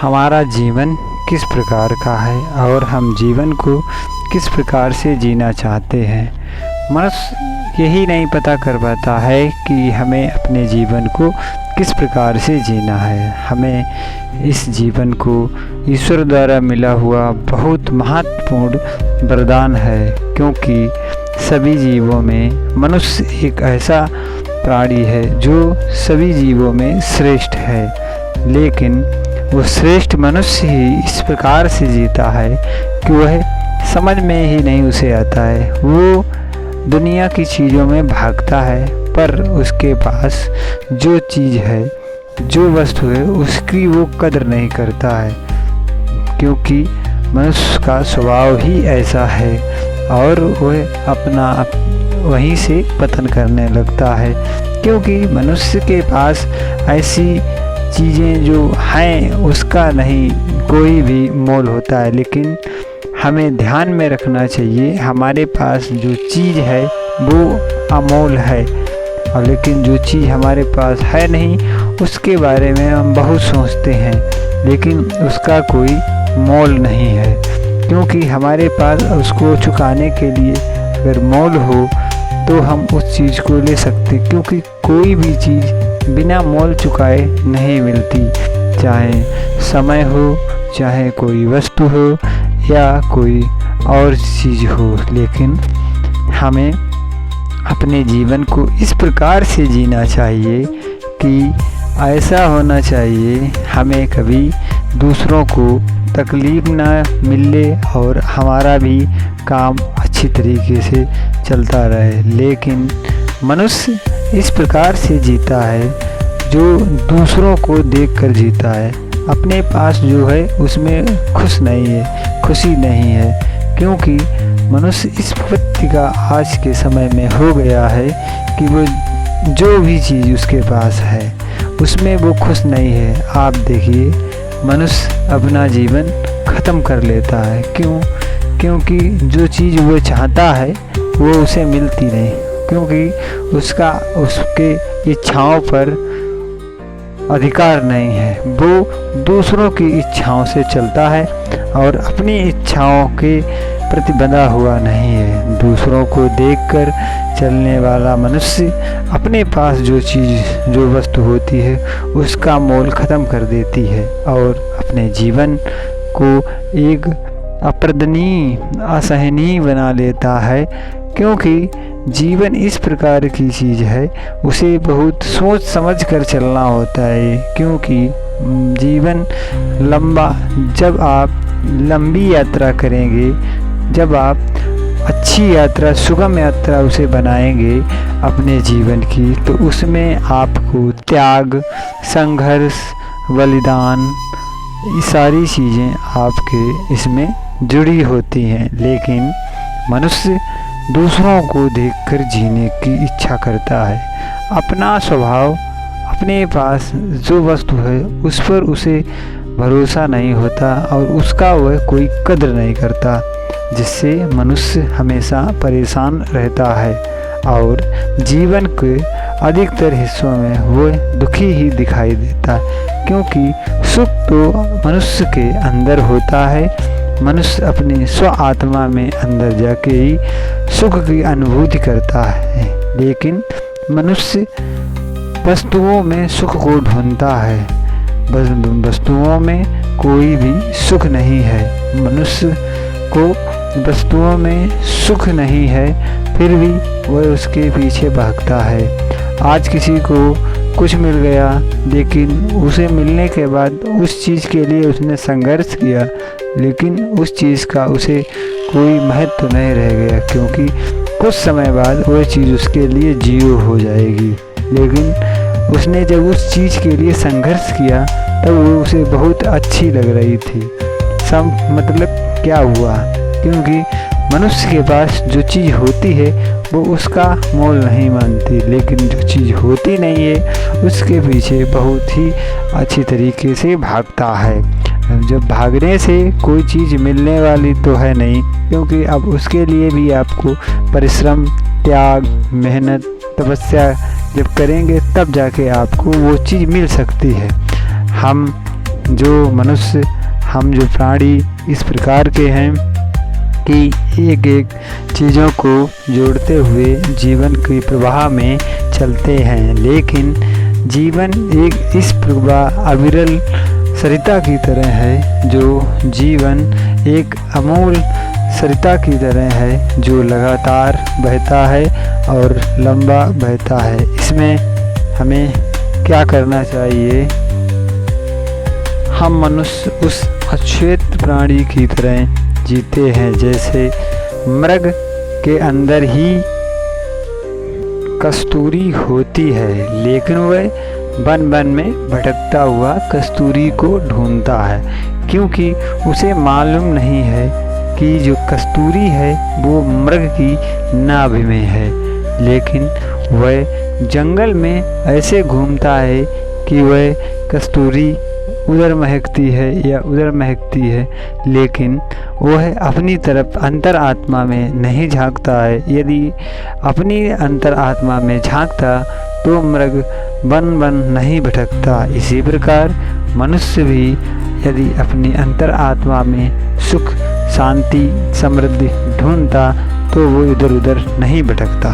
हमारा जीवन किस प्रकार का है और हम जीवन को किस प्रकार से जीना चाहते हैं। मनुष्य यही नहीं पता कर पाता है कि हमें अपने जीवन को किस प्रकार से जीना है। हमें इस जीवन को ईश्वर द्वारा मिला हुआ बहुत महत्वपूर्ण वरदान है, क्योंकि सभी जीवों में मनुष्य एक ऐसा प्राणी है जो सभी जीवों में श्रेष्ठ है, लेकिन वो श्रेष्ठ मनुष्य ही इस प्रकार से जीता है कि वह समझ में ही नहीं उसे आता है। वो दुनिया की चीज़ों में भागता है, पर उसके पास जो चीज़ है, जो वस्तु है, उसकी वो कदर नहीं करता है, क्योंकि मनुष्य का स्वभाव ही ऐसा है और वह अपना वहीं से पतन करने लगता है। क्योंकि मनुष्य के पास ऐसी चीज़ें जो हैं उसका नहीं कोई भी मोल होता है, लेकिन हमें ध्यान में रखना चाहिए हमारे पास जो चीज़ है वो अमोल है, और लेकिन जो चीज़ हमारे पास है नहीं उसके बारे में हम बहुत सोचते हैं, लेकिन उसका कोई मोल नहीं है। क्योंकि हमारे पास उसको चुकाने के लिए अगर मोल हो तो हम उस चीज़ को ले सकते, क्योंकि कोई भी चीज़ बिना मोल चुकाए नहीं मिलती, चाहे समय हो, चाहे कोई वस्तु हो या कोई और चीज़ हो। लेकिन हमें अपने जीवन को इस प्रकार से जीना चाहिए कि ऐसा होना चाहिए हमें कभी दूसरों को तकलीफ़ ना मिले और हमारा भी काम अच्छी तरीके से चलता रहे। लेकिन मनुष्य इस प्रकार से जीता है जो दूसरों को देखकर जीता है, अपने पास जो है उसमें खुशी नहीं है, क्योंकि मनुष्य इस प्रवृत्ति का आज के समय में हो गया है कि वो जो भी चीज़ उसके पास है उसमें वो खुश नहीं है। आप देखिए, मनुष्य अपना जीवन ख़त्म कर लेता है। क्यों? क्योंकि जो चीज़ वो चाहता है वो उसे मिलती नहीं, क्योंकि उसके इच्छाओं पर अधिकार नहीं है। वो दूसरों की इच्छाओं से चलता है और अपनी इच्छाओं के प्रति बंधा हुआ नहीं है। दूसरों को देखकर चलने वाला मनुष्य अपने पास जो चीज़, जो वस्तु होती है उसका मोल ख़त्म कर देती है और अपने जीवन को एक अपर्दनीय, असहनीय बना लेता है। क्योंकि जीवन इस प्रकार की चीज़ है, उसे बहुत सोच समझ कर चलना होता है। क्योंकि जीवन जब आप लंबी यात्रा करेंगे, जब आप अच्छी यात्रा, सुगम यात्रा उसे बनाएंगे अपने जीवन की, तो उसमें आपको त्याग, संघर्ष, बलिदान, ये सारी चीज़ें आपके इसमें जुड़ी होती हैं। लेकिन मनुष्य दूसरों को देखकर जीने की इच्छा करता है। अपना स्वभाव, अपने पास जो वस्तु है उस पर उसे भरोसा नहीं होता और उसका वह कोई कदर नहीं करता, जिससे मनुष्य हमेशा परेशान रहता है और जीवन के अधिकतर हिस्सों में वह दुखी ही दिखाई देता है। क्योंकि सुख तो मनुष्य के अंदर होता है, मनुष्य अपनी स्व आत्मा में अंदर जाके ही सुख की अनुभूति करता है, लेकिन मनुष्य वस्तुओं में सुख को ढूंढता है। वस्तुओं में कोई भी सुख नहीं है। मनुष्य को वस्तुओं में सुख नहीं है, फिर भी वह उसके पीछे भागता है। आज किसी को कुछ मिल गया, लेकिन उसे मिलने के बाद उस चीज़ के लिए उसने संघर्ष किया, लेकिन उस चीज़ का उसे कोई महत्व नहीं रह गया, क्योंकि कुछ समय बाद वह चीज़ उसके लिए जीरो हो जाएगी। लेकिन उसने जब उस चीज़ के लिए संघर्ष किया तब वो उसे बहुत अच्छी लग रही थी। मतलब क्या हुआ? क्योंकि मनुष्य के पास जो चीज़ होती है वो उसका मोल नहीं मानती, लेकिन जो चीज़ होती नहीं है उसके पीछे बहुत ही अच्छी तरीके से भागता है। जब भागने से कोई चीज़ मिलने वाली तो है नहीं, क्योंकि अब उसके लिए भी आपको परिश्रम, त्याग, मेहनत, तपस्या जब करेंगे तब जाके आपको वो चीज़ मिल सकती है। हम जो मनुष्य, हम जो प्राणी इस प्रकार के हैं कि एक एक चीज़ों को जोड़ते हुए जीवन के प्रवाह में चलते हैं, लेकिन जीवन एक इस प्रवाह अविरल सरिता की तरह है, जो जीवन एक अमूल सरिता की तरह है जो लगातार बहता है और लंबा बहता है। इसमें हमें क्या करना चाहिए? हम मनुष्य उस अश्वेत प्राणी की तरह जीते हैं, जैसे मृग के अंदर ही कस्तूरी होती है, लेकिन वह वन वन में भटकता हुआ कस्तूरी को ढूंढता है, क्योंकि उसे मालूम नहीं है कि जो कस्तूरी है वो मृग की नाभि में है। लेकिन वह जंगल में ऐसे घूमता है कि वह कस्तूरी उधर महकती है या उधर महकती है, लेकिन वह अपनी तरफ अंतर आत्मा में नहीं झांकता है। यदि अपनी अंतर आत्मा में झांकता तो मृग वन वन नहीं भटकता। इसी प्रकार मनुष्य भी यदि अपनी अंतर आत्मा में सुख, शांति, समृद्धि ढूंढता तो वो इधर उधर नहीं भटकता।